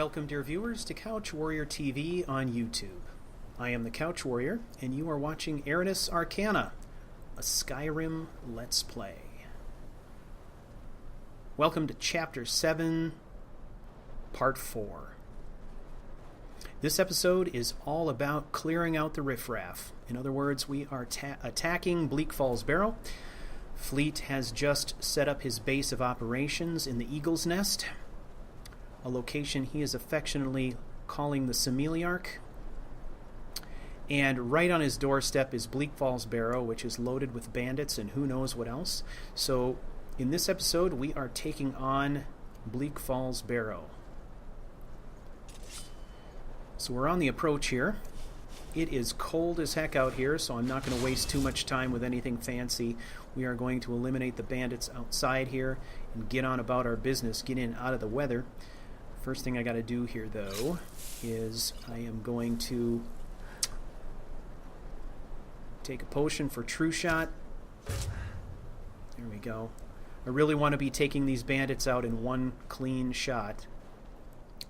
Welcome, dear viewers, to Couch Warrior TV on YouTube. I am the Couch Warrior, and you are watching Arcana, a Skyrim Let's Play. Welcome to Chapter 7, Part 4. This episode is all about clearing out the riffraff. In other words, we are attacking Bleak Falls Barrow. Fleet has just set up his base of operations in the Eagle's Nest, a location he is affectionately calling the Semeliarch. And right on his doorstep is Bleak Falls Barrow, which is loaded with bandits and who knows what else. So in this episode, we are taking on Bleak Falls Barrow. So we're on the approach here. It is cold as heck out here, so I'm not going to waste too much time with anything fancy. We are going to eliminate the bandits outside here and get on about our business, get in out of the weather. First thing I got to do here, though, is I am going to take a potion for True Shot. There we go. I really want to be taking these bandits out in one clean shot.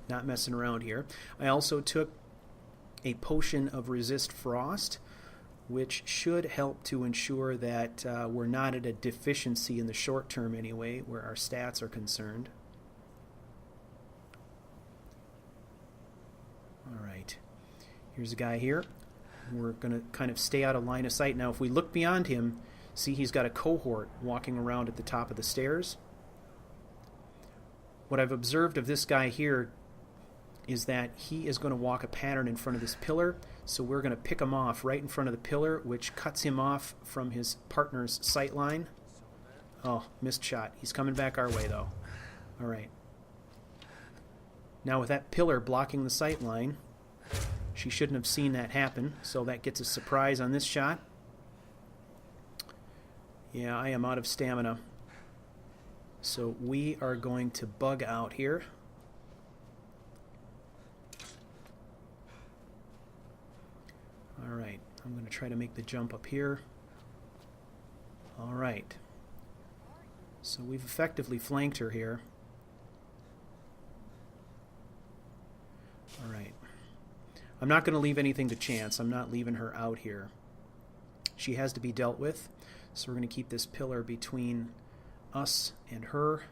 Not messing around here. I also took a potion of Resist Frost, which should help to ensure that we're not at a deficiency in the short term anyway, where our stats are concerned. Alright, here's a guy here. We're going to kind of stay out of line of sight. Now, if we look beyond him, see he's got a cohort walking around at the top of the stairs. What I've observed of this guy here is that he is going to walk a pattern in front of this pillar, so we're going to pick him off right in front of the pillar, which cuts him off from his partner's sight line. Oh, missed shot. He's coming back our way, though. Alright. Now, with that pillar blocking the sight line, she shouldn't have seen that happen, so that gets a surprise on this shot. Yeah, I am out of stamina. So we are going to bug out here. Alright, I'm going to try to make the jump up here. Alright. So we've effectively flanked her here. Alright. I'm not going to leave anything to chance. I'm not leaving her out here. She has to be dealt with. So we're going to keep this pillar between us and her.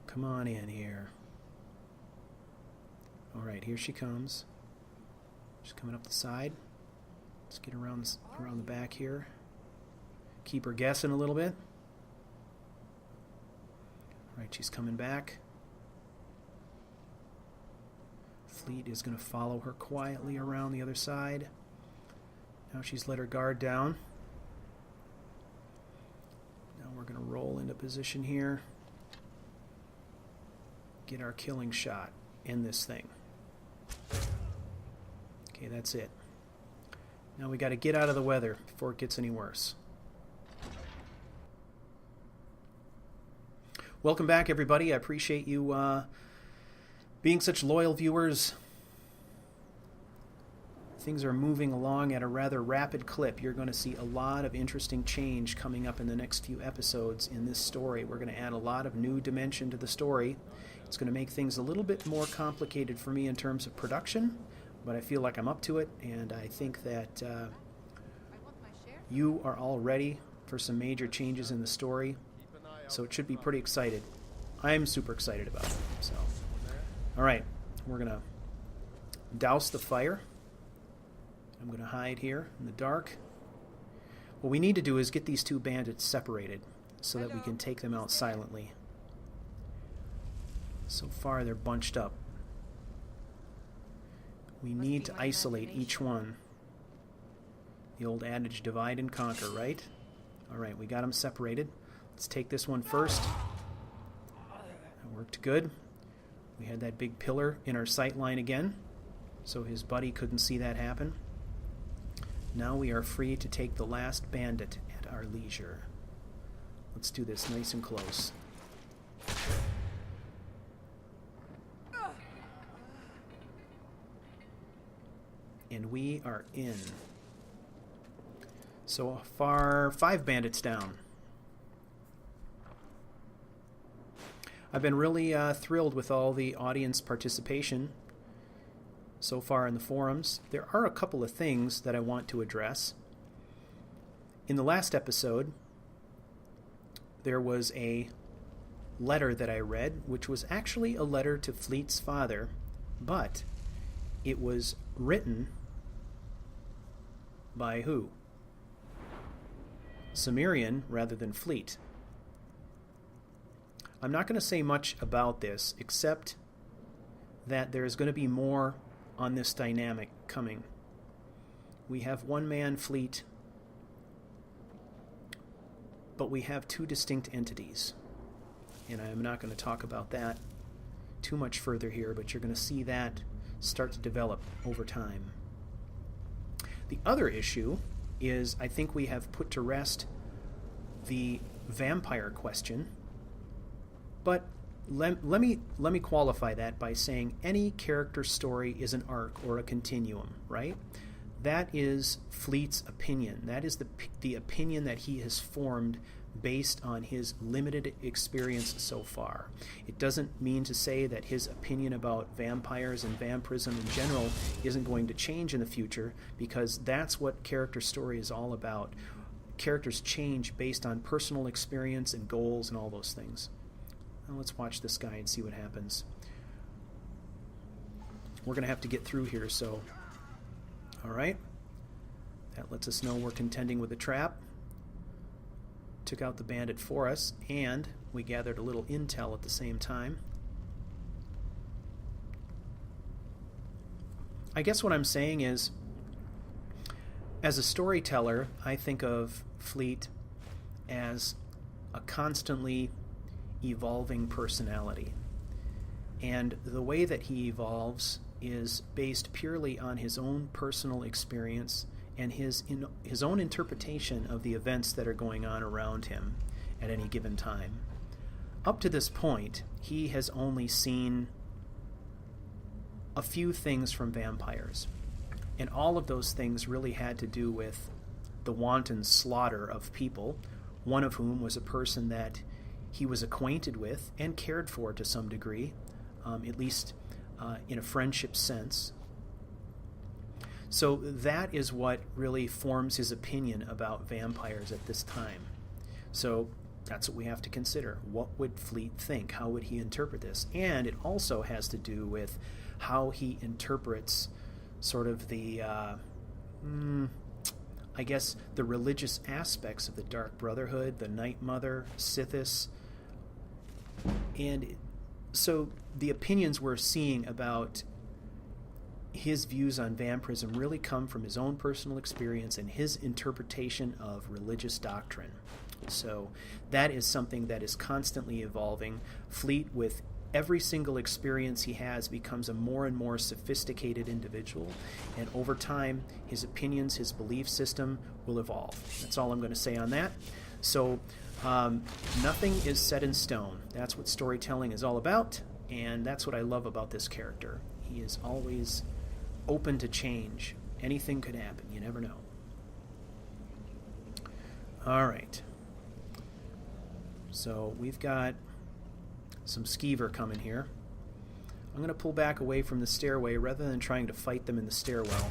Come on in here. Alright, here she comes. She's coming up the side. Let's get around the back here. Keep her guessing a little bit. Alright, she's coming back. Fleet is going to follow her quietly around the other side. Now she's let her guard down. Now we're going to roll into position here. Get our killing shot. End this thing. Okay, that's it. Now we got to get out of the weather before it gets any worse. Welcome back, everybody. I appreciate you being such loyal viewers. Things are moving along at a rather rapid clip. You're going to see a lot of interesting change coming up in the next few episodes in this story. We're going to add a lot of new dimension to the story. It's going to make things a little bit more complicated for me in terms of production, but I feel like I'm up to it, and I think that you are all ready for some major changes in the story. So it should be pretty excited. I'm super excited about it. So, all right, we're going to douse the fire. I'm going to hide here in the dark. What we need to do is get these two bandits separated so that we can take them out silently. So far, they're bunched up. We need to isolate each one. The old adage, divide and conquer, right? All right, we got them separated. Let's take this one first. That worked good. We had that big pillar in our sight line again, so his buddy couldn't see that happen. Now we are free to take the last bandit at our leisure. Let's do this nice and close. And we are in. So far, 5 bandits down. I've been really thrilled with all the audience participation so far in the forums. There are a couple of things that I want to address. In the last episode, there was a letter that I read, which was actually a letter to Fleet's father, but it was written by who? Cimmerian rather than Fleet. I'm not going to say much about this, except that there's going to be more on this dynamic coming. We have one-man Fleet, but we have two distinct entities. And I'm not going to talk about that too much further here, but you're going to see that start to develop over time. The other issue is I think we have put to rest the vampire question, but let me qualify that by saying any character story is an arc or a continuum, right? That is Fleet's opinion. That is the opinion that he has formed based on his limited experience so far. It doesn't mean to say that his opinion about vampires and vampirism in general isn't going to change in the future, because that's what character story is all about. Characters change based on personal experience and goals and all those things. Now let's watch this guy and see what happens. We're going to have to get through here, so... Alright. That lets us know we're contending with a trap. Took out the bandit for us, and we gathered a little intel at the same time. I guess what I'm saying is, as a storyteller, I think of Fleet as a constantly evolving personality. And the way that he evolves is based purely on his own personal experience and his own interpretation of the events that are going on around him at any given time. Up to this point, he has only seen a few things from vampires, and all of those things really had to do with the wanton slaughter of people, one of whom was a person that he was acquainted with and cared for to some degree, at least in a friendship sense. So that is what really forms his opinion about vampires at this time. So that's what we have to consider. What would Fleet think? How would he interpret this? And it also has to do with how he interprets sort of the, I guess, the religious aspects of the Dark Brotherhood, the Night Mother, Sithis. And so the opinions we're seeing about his views on vampirism really come from his own personal experience and his interpretation of religious doctrine. So that is something that is constantly evolving. Fleet, with every single experience he has, becomes a more and more sophisticated individual, and over time his opinions, his belief system will evolve. That's all I'm going to say on that. So nothing is set in stone. That's what storytelling is all about, and that's what I love about this character. He is always open to change. Anything could happen. You never know. All right. So we've got some Skeever coming here. I'm going to pull back away from the stairway rather than trying to fight them in the stairwell.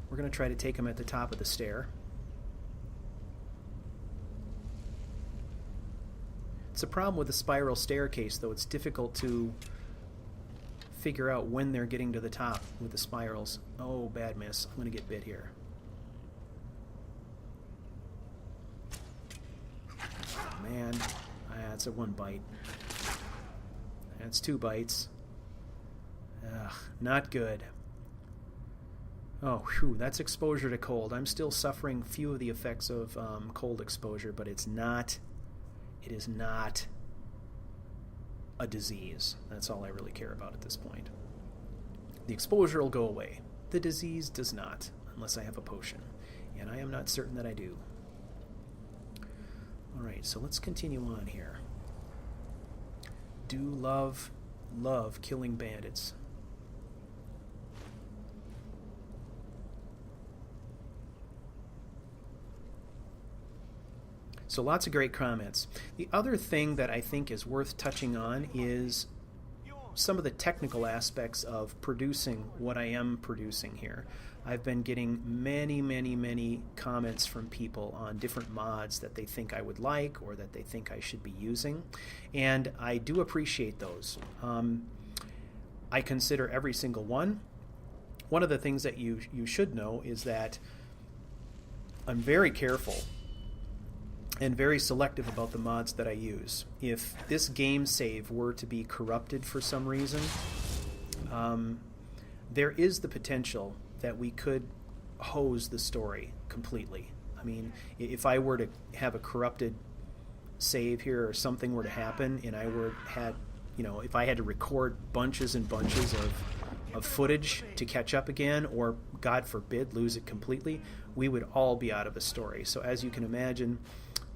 We're going to try to take them at the top of the stair. It's a problem with the spiral staircase, though. It's difficult to figure out when they're getting to the top with the spirals. Oh, bad miss. I'm going to get bit here. Oh, man. That's a one bite. That's 2 bites. Ugh, not good. Oh, whew, that's exposure to cold. I'm still suffering few of the effects of cold exposure, but it is not a disease. That's all I really care about at this point. The exposure will go away. The disease does not, unless I have a potion. And I am not certain that I do. Alright, so let's continue on here. Do love killing bandits. So lots of great comments. The other thing that I think is worth touching on is some of the technical aspects of producing what I am producing here. I've been getting many comments from people on different mods that they think I would like or that they think I should be using, and I do appreciate those. I consider every single one. One of the things that you should know is that I'm very careful and very selective about the mods that I use. If this game save were to be corrupted for some reason, there is the potential that we could hose the story completely. I mean, if I were to have a corrupted save here or something were to happen and if I had to record bunches and bunches of footage to catch up again, or God forbid lose it completely, we would all be out of the story. So as you can imagine,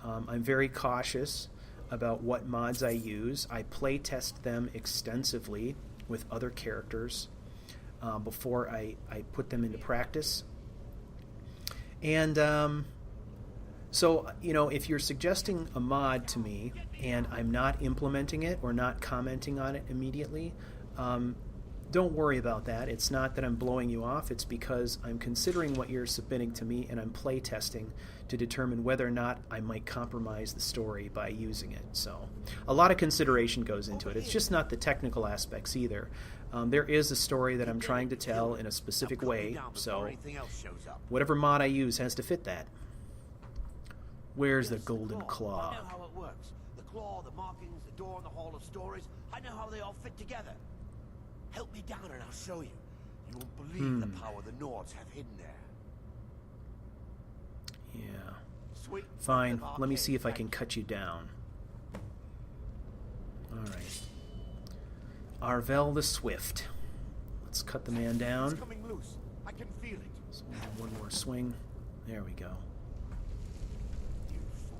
I'm very cautious about what mods I use. I play test them extensively with other characters before I put them into practice. And so, if you're suggesting a mod to me and I'm not implementing it or not commenting on it immediately, don't worry about that. It's not that I'm blowing you off. It's because I'm considering what you're submitting to me and I'm play testing to determine whether or not I might compromise the story by using it. So a lot of consideration goes into it. It's just not the technical aspects either. There is a story that I'm trying to tell in a specific way, so whatever mod I use has to fit that. Where's the golden claw? I know how it works. The claw, the markings, the door, and the hall of stories. I know how they all fit together. Help me down and I'll show you. You won't believe the power the Nords have hidden there. Yeah. Sweet. Fine. Let me see if I can cut you down. Alright. Arvel the Swift. Let's cut the man down. It's coming loose. I can feel it. So one more swing. There we go. You fool.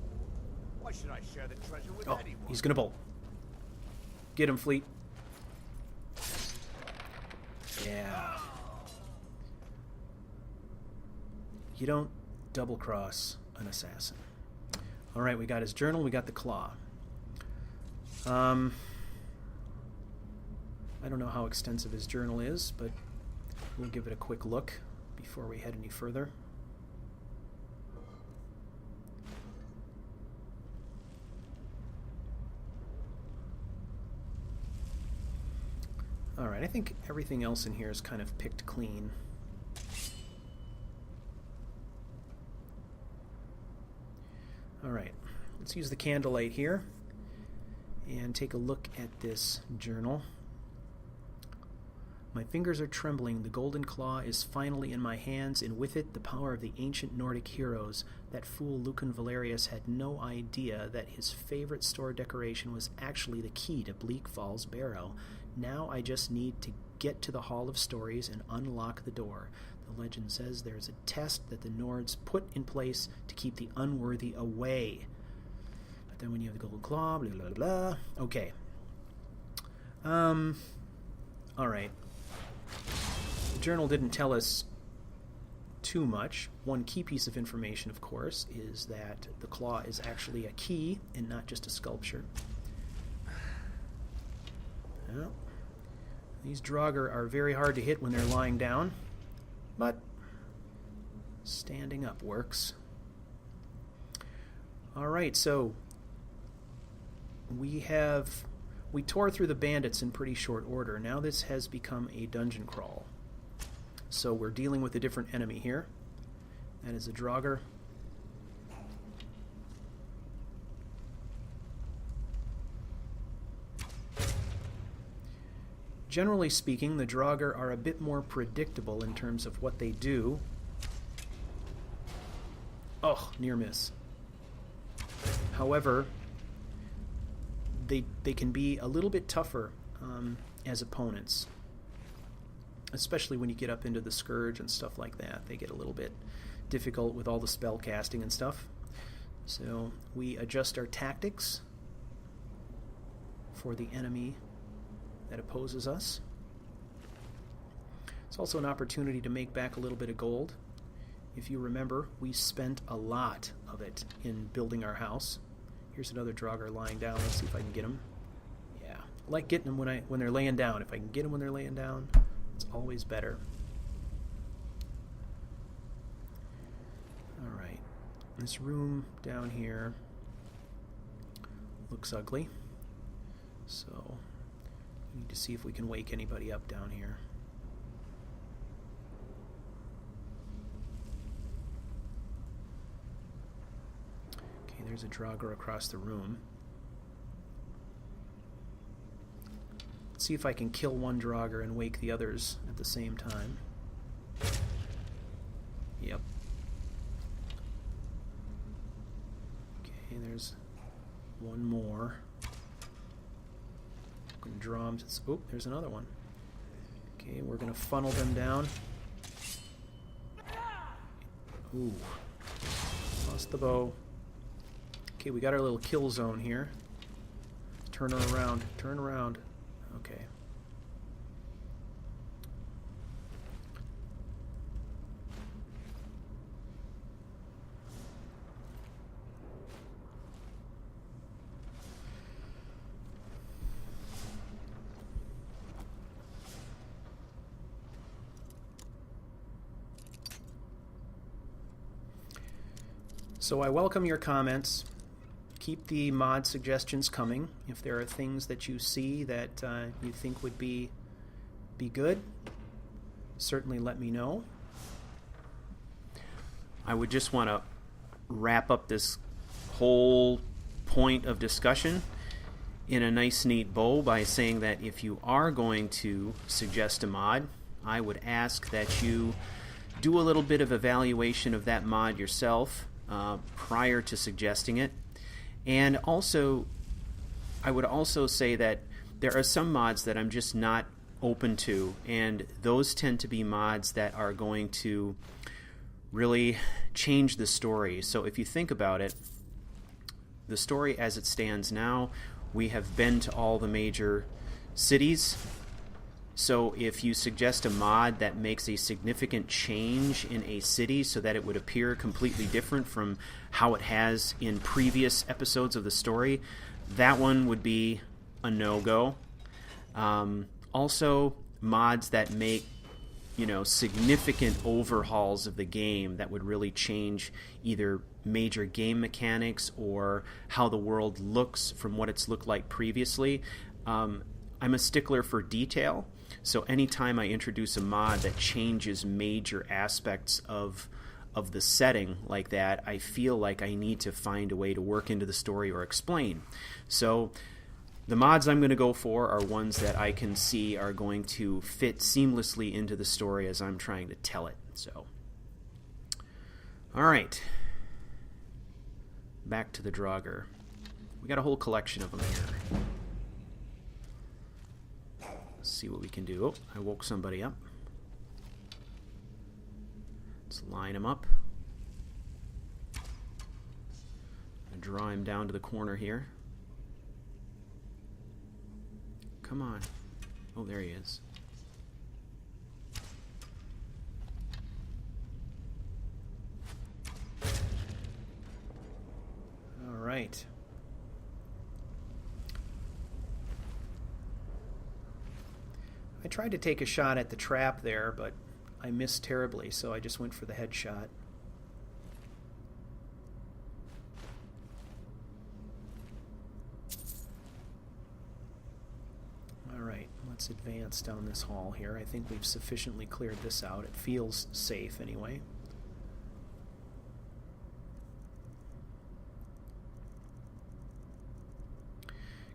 Why should I share the treasure with anyone? He's gonna bolt. Get him, Fleet. Yeah. You don't double-cross an assassin. Alright, we got his journal, we got the claw. I don't know how extensive his journal is, but we'll give it a quick look before we head any further. Alright, I think everything else in here is kind of picked clean. Alright, let's use the candlelight here and take a look at this journal. My fingers are trembling. The golden claw is finally in my hands, and with it the power of the ancient Nordic heroes. That fool Lucan Valerius had no idea that his favorite store decoration was actually the key to Bleak Falls Barrow. Now I just need to get to the Hall of Stories and unlock the door. The legend says there is a test that the Nords put in place to keep the unworthy away. But then when you have the golden claw, blah, blah, blah. Okay. Alright. The journal didn't tell us too much. One key piece of information, of course, is that the claw is actually a key and not just a sculpture. Well, these Draugr are very hard to hit when they're lying down, but standing up works. Alright, so we tore through the bandits in pretty short order. Now this has become a dungeon crawl. So we're dealing with a different enemy here. That is a Draugr. Generally speaking, the Draugr are a bit more predictable in terms of what they do. Oh, near miss. However, they can be a little bit tougher as opponents, especially when you get up into the Scourge and stuff like that. They get a little bit difficult with all the spell casting and stuff. So we adjust our tactics for the enemy that opposes us. It's also an opportunity to make back a little bit of gold if you remember, we spent a lot of it in building our house. Here's another Draugr lying down. Let's see if I can get him. Yeah, I like getting them when they're laying down. If I can get them when they're laying down, it's always better. All right, this room down here looks ugly, so we need to see if we can wake anybody up down here. Okay, there's a Draugr across the room. Let's see if I can kill one Draugr and wake the others at the same time. Yep. Okay, there's one more. I'm going to draw them. Oh, there's another one. Okay, we're going to funnel them down. Ooh. Lost the bow. Okay, we got our little kill zone here. Turn her around. Turn around. Okay. So I welcome your comments. Keep the mod suggestions coming. If there are things that you see that you think would be good, certainly let me know. I would just want to wrap up this whole point of discussion in a nice neat bow by saying that if you are going to suggest a mod, I would ask that you do a little bit of evaluation of that mod yourself prior to suggesting it. And also, I would also say that there are some mods that I'm just not open to, and those tend to be mods that are going to really change the story. So if you think about it, the story as it stands now, we have been to all the major cities. So if you suggest a mod that makes a significant change in a city so that it would appear completely different from how it has in previous episodes of the story, that one would be a no-go. Also, mods that make, significant overhauls of the game that would really change either major game mechanics or how the world looks from what it's looked like previously. I'm a stickler for detail. So anytime I introduce a mod that changes major aspects of the setting like that, I feel like I need to find a way to work into the story or explain. So the mods I'm going to go for are ones that I can see are going to fit seamlessly into the story as I'm trying to tell it. So, all right. Back to the Draugr. We got a whole collection of them here. Let's see what we can do. Oh, I woke somebody up. Let's line him up. I'm going to draw him down to the corner here. Come on. Oh, there he is. All right. I tried to take a shot at the trap there, but I missed terribly, so I just went for the headshot. Alright, let's advance down this hall here. I think we've sufficiently cleared this out. It feels safe anyway.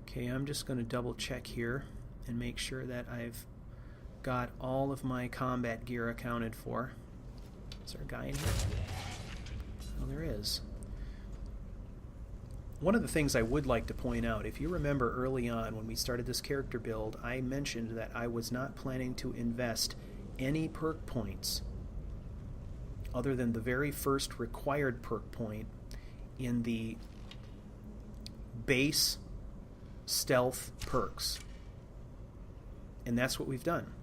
Okay, I'm just going to double check here and make sure that I've got all of my combat gear accounted for. Is there a guy in here? Oh, there is. One of the things I would like to point out, if you remember early on when we started this character build, I mentioned that I was not planning to invest any perk points other than the very first required perk point in the base stealth perks. And that's what we've done.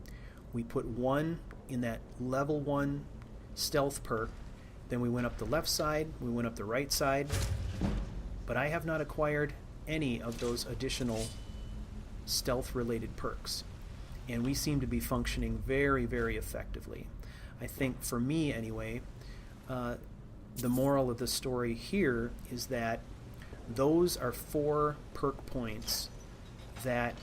We put one in that level 1 stealth perk, Then we went up the left side, we went up the right side, but I have not acquired any of those additional stealth-related perks. And we seem to be functioning very, very effectively. I think, for me anyway, the moral of the story here is that those are 4 perk points that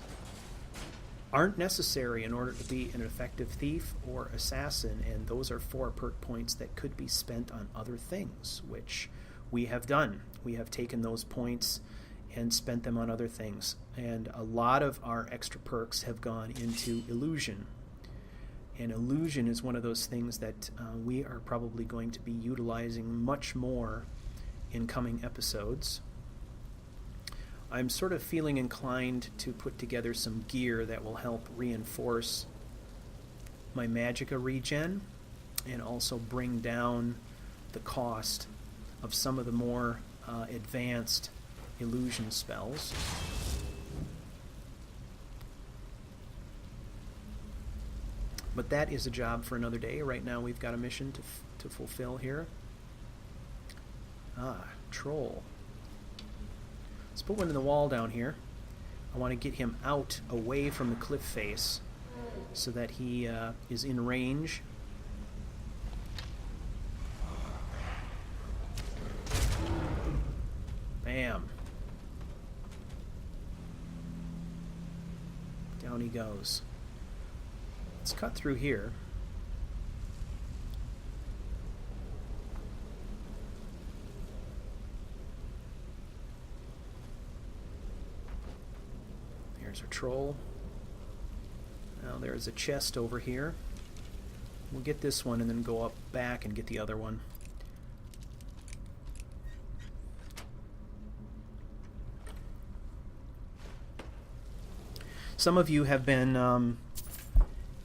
aren't necessary in order to be an effective thief or assassin, and those are 4 perk points that could be spent on other things, which we have done. We have taken those points and spent them on other things, and a lot of our extra perks have gone into illusion. And illusion is one of those things that we are probably going to be utilizing much more in coming episodes. I'm sort of feeling inclined to put together some gear that will help reinforce my magicka regen and also bring down the cost of some of the more advanced illusion spells. But that is a job for another day. Right now we've got a mission to fulfill here. Troll. Let's put one in the wall down here. I want to get him out, away from the cliff face, so that he is in range. Bam. Down he goes. Let's cut through here. There's our troll. Now there's a chest over here. We'll get this one and then go up back and get the other one. Some of you have been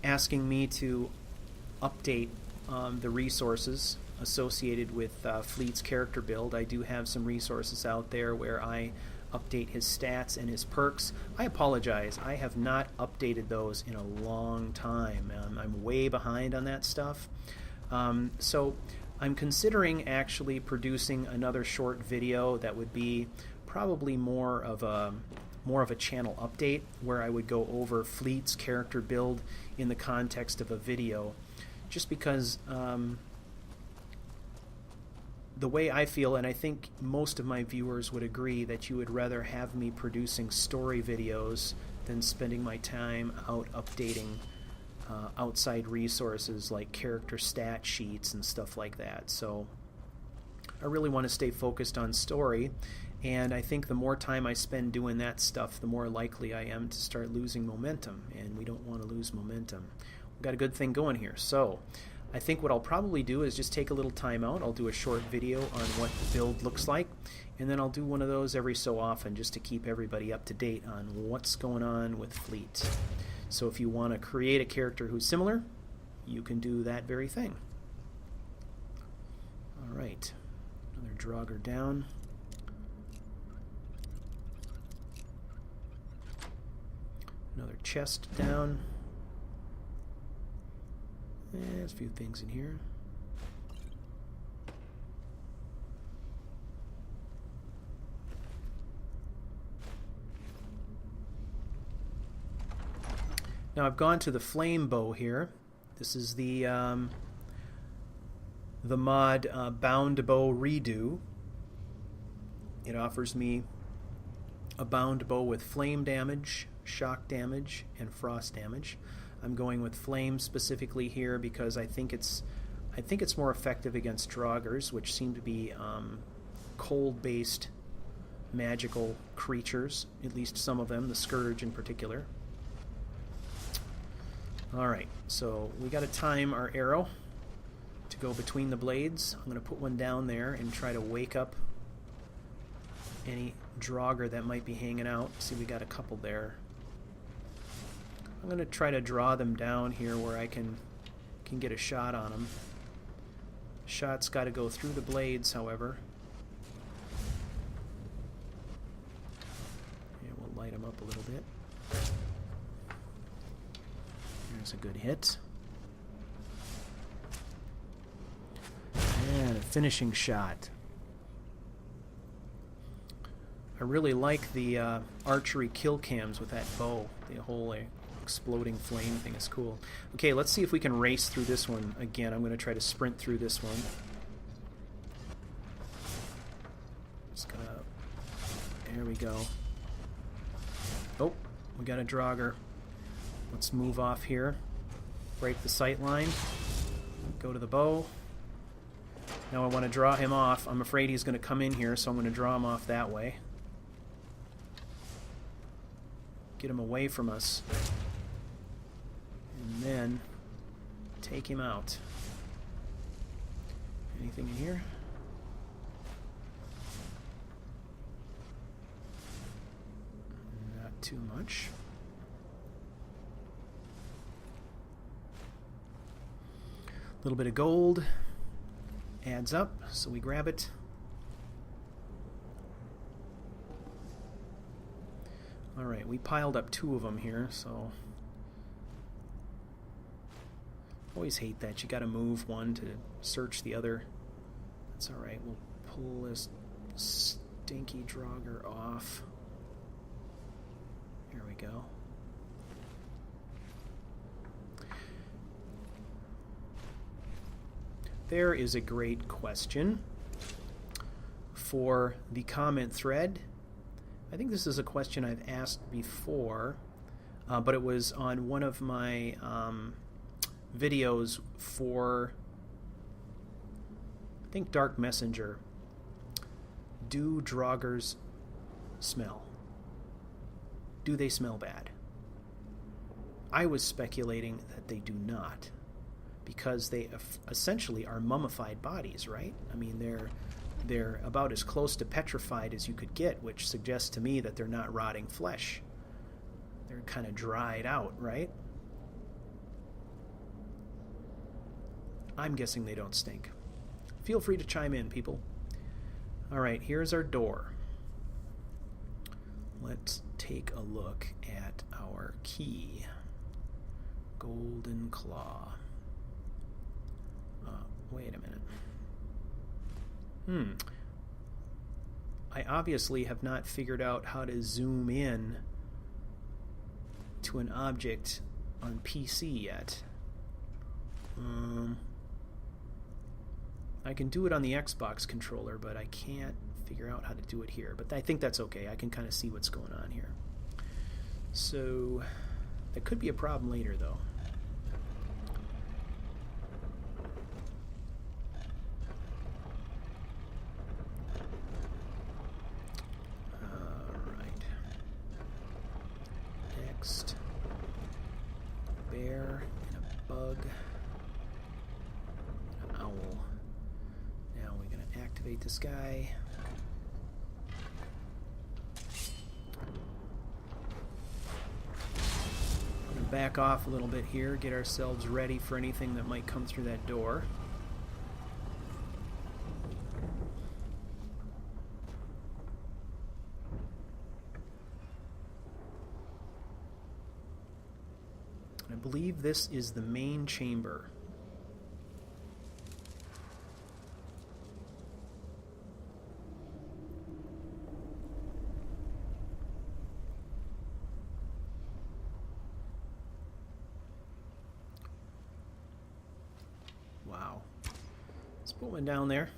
asking me to update the resources associated with Fleet's character build. I do have some resources out there where I update his stats and his perks. I apologize. I have not updated those in a long time. I'm way behind on that stuff. So I'm considering actually producing another short video that would be probably more of a channel update, where I would go over Fleet's character build in the context of a video, just because the way I feel, and I think most of my viewers would agree, that you would rather have me producing story videos than spending my time out updating outside resources like character stat sheets and stuff like that. So I really want to stay focused on story, and I think the more time I spend doing that stuff, the more likely I am to start losing momentum, and we don't want to lose momentum. We've got a good thing going here. So I think what I'll probably do is just take a little time out. I'll do a short video on what the build looks like, and then I'll do one of those every so often just to keep everybody up to date on what's going on with Fleet. So if you want to create a character who's similar, you can do that very thing. All right, another Draugr down. Another chest down. There's a few things in here. Now I've gone to the flame bow here. This is the mod bound bow redo. It offers me a bound bow with flame damage, shock damage, and frost damage. I'm going with flame specifically here because I think it's more effective against Draugrs, which seem to be cold-based magical creatures, at least some of them, the Scourge in particular. Alright, so we got to time our arrow to go between the blades. I'm going to put one down there and try to wake up any Draugr that might be hanging out. See, we got a couple there. I'm going to try to draw them down here where I can get a shot on them. Shot's got to go through the blades, however. Yeah, we'll light them up a little bit. There's a good hit. And a finishing shot. I really like the archery kill cams with that bow. The whole exploding flame thing is cool. Okay, let's see if we can race through this one again. I'm going to try to sprint through this one. Just gonna... There we go. Oh, we got a Draugr. Let's move off here. Break the sight line. Go to the bow. Now I want to draw him off. I'm afraid he's going to come in here, so I'm going to draw him off that way. Get him away from us. And then take him out. Anything in here? Not too much. A little bit of gold adds up, so we grab it. Alright, we piled up 2 of them here, so... Always hate that. You gotta move one to search the other. That's alright. We'll pull this stinky Draugr off. Here we go. There is a great question for the comment thread. I think this is a question I've asked before, but it was on one of my videos for, I think, Dark Messenger. Do Draugrs smell? Do they smell bad? I was speculating that they do not, because they essentially are mummified bodies, right? I mean, they're about as close to petrified as you could get, which suggests to me that they're not rotting flesh. They're kind of dried out, right? I'm guessing they don't stink. Feel free to chime in, people. Alright, here's our door. Let's take a look at our key. Golden Claw. Wait a minute. I obviously have not figured out how to zoom in to an object on PC yet. I can do it on the Xbox controller, but I can't figure out how to do it here. But I think that's okay. I can kind of see what's going on here. So, that could be a problem later, though. Bear and a bug, an owl. Now we're going to activate this guy. We're going to back off a little bit here, get ourselves ready for anything that might come through that door. I believe this is the main chamber. Wow. Let's put one down there,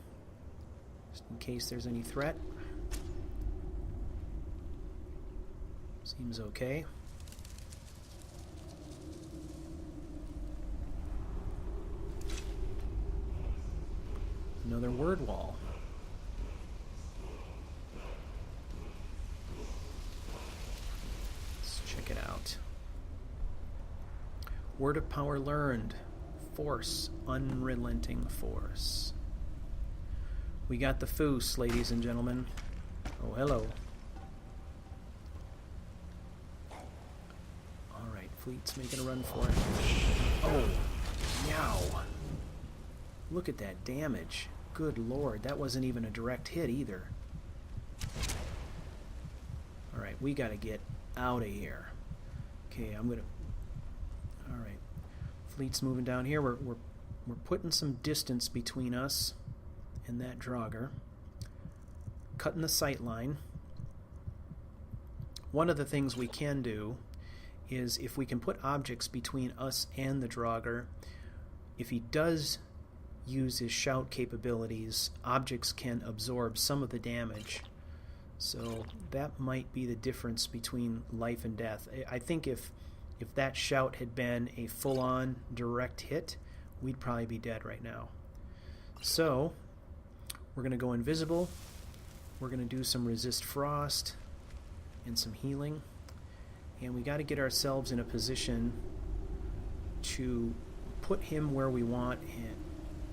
just in case there's any threat. Seems okay. Another word wall. Let's check it out. Word of power learned. Force. Unrelenting force. We got the foos, ladies and gentlemen. Oh, hello. Alright, fleet's making a run for it. Oh, meow. Look at that damage. Good lord, that wasn't even a direct hit either. Alright, we gotta get out of here. Okay, I'm gonna... Alright. Fleet's moving down here. We're putting some distance between us and that Draugr. Cutting the sight line. One of the things we can do is if we can put objects between us and the Draugr, if he does use his shout capabilities, objects can absorb some of the damage. So that might be the difference between life and death. I think if that shout had been a full-on direct hit, we'd probably be dead right now. So we're going to go invisible. We're going to do some resist frost and some healing. And we got to get ourselves in a position to put him where we want him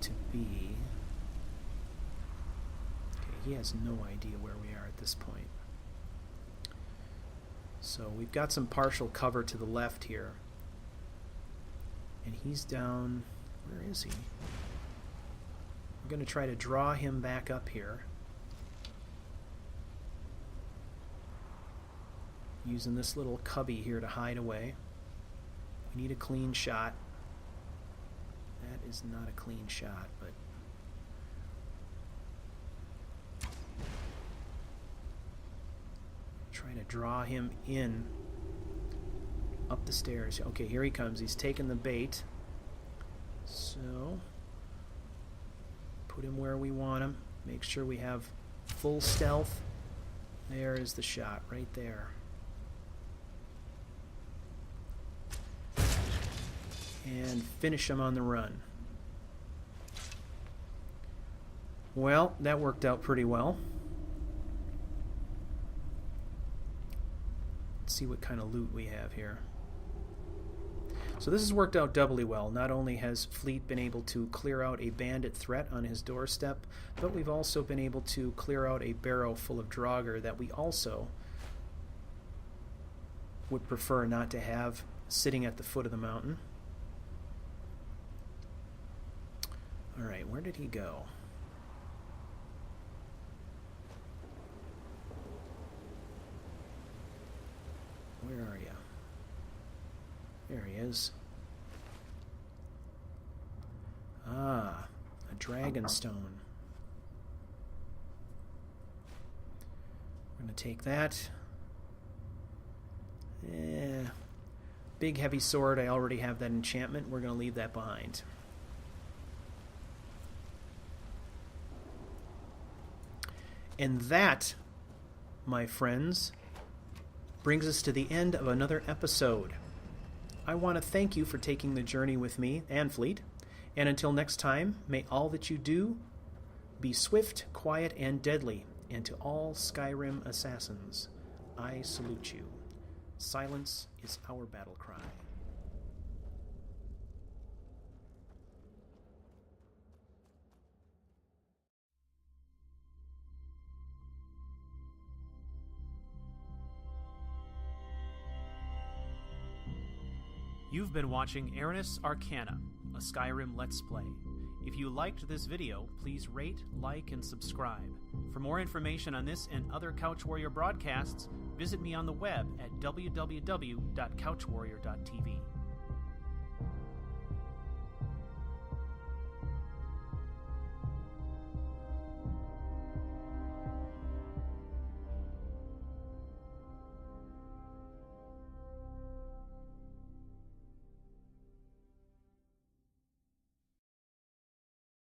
to be. Okay, he has no idea where we are at this point. So we've got some partial cover to the left here. And he's down... Where is he? I'm going to try to draw him back up here. Using this little cubby here to hide away. We need a clean shot. That is not a clean shot, but... Try to draw him in up the stairs. Okay, here he comes. He's taking the bait. So, put him where we want him. Make sure we have full stealth. There is the shot right there. And finish him on the run. Well, that worked out pretty well. Let's see what kind of loot we have here. So this has worked out doubly well. Not only has Fleet been able to clear out a bandit threat on his doorstep, but we've also been able to clear out a barrow full of Draugr that we also would prefer not to have sitting at the foot of the mountain. Alright, where did he go? Where are you? There he is. Ah, a Dragonstone. We're going to take that. Big heavy sword, I already have that enchantment. We're going to leave that behind. And that, my friends, brings us to the end of another episode. I want to thank you for taking the journey with me and Fleet. And until next time, may all that you do be swift, quiet, and deadly. And to all Skyrim assassins, I salute you. Silence is our battle cry. You've been watching Aranis Arcana, a Skyrim Let's Play. If you liked this video, please rate, like, and subscribe. For more information on this and other Couch Warrior broadcasts, visit me on the web at www.couchwarrior.tv.